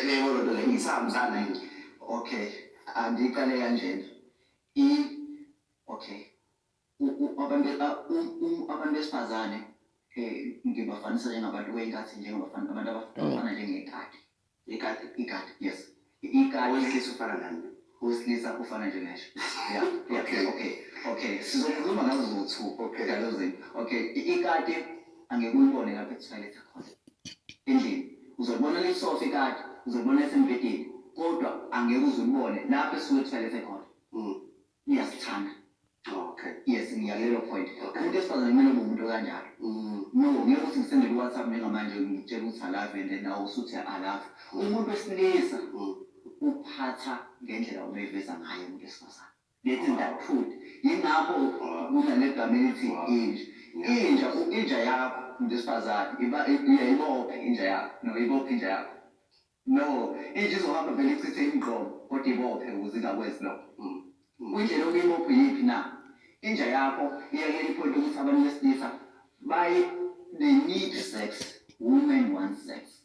Yebo lo ngisahambisana nje. Okay. Andiqale kanjena. Okay. Abantu besifazane ngibafanisa njengabantu wey'nkathi njengabafana abantu abafana njengekati. Ikati, yes. Ikati wesilisa ufana nani? Wesilisa ufana njengesho. Yeah. Okay. Sizokhuluma ngazo zowu-2. Okay. Ngalezo zinto. Okay. Ikati angeke uyibone lapha etoilet khona. Endlini. Uzobona lisofa ikati, uzobona esembedeni. Kodwa angeke uzibone lapha esuke etoilet khona. Iyasithanda. Okay. Yes, ngiyalelo point. Umuntu esifazane kumele ube umuntu kanjalo. No, ngeke uthi ngisendele WhatsApp njengamanje ngitshela ukuthi alave and then nawe usuthi alave. Umuntu wesilisa uphatha ngendlela umeveza ngayo umuntu esifazane. Let's that truth. Yingakho kunale gama elithi inja. Inja yakho umuntu esifazane ibophe inja yakho. No, ibophe inja yakho. No, inja izohamba vele ichithe ingqondo kodwa ibophe ukuze ingakwenzi lokho. Indlela okuyibophe yiphi na? Inja yakho iyakela iphonto ukuthi abantu besilisa they need sex. Women want sex.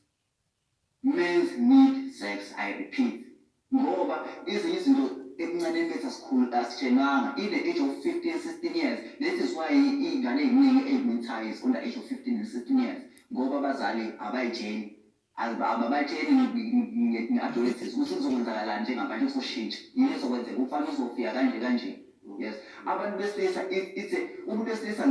Men need sex, I repeat. Ngoba ezinye izinto ekuncaneni bethu asitshenanga. In the age of 15, 16 years. This is why iy'ngane ey'ningi ey'mithayo is under age of 15 and 16 years. Ngoba abazali abayitsheni. Ababatsheni nge-adolescence ukuthi kuzokwenzakalani njengabanye kusoshintsha. Yini ezokwenzeka? Umfana uzofika kanje. Yes. Abantu besilisa umuntu wesilisa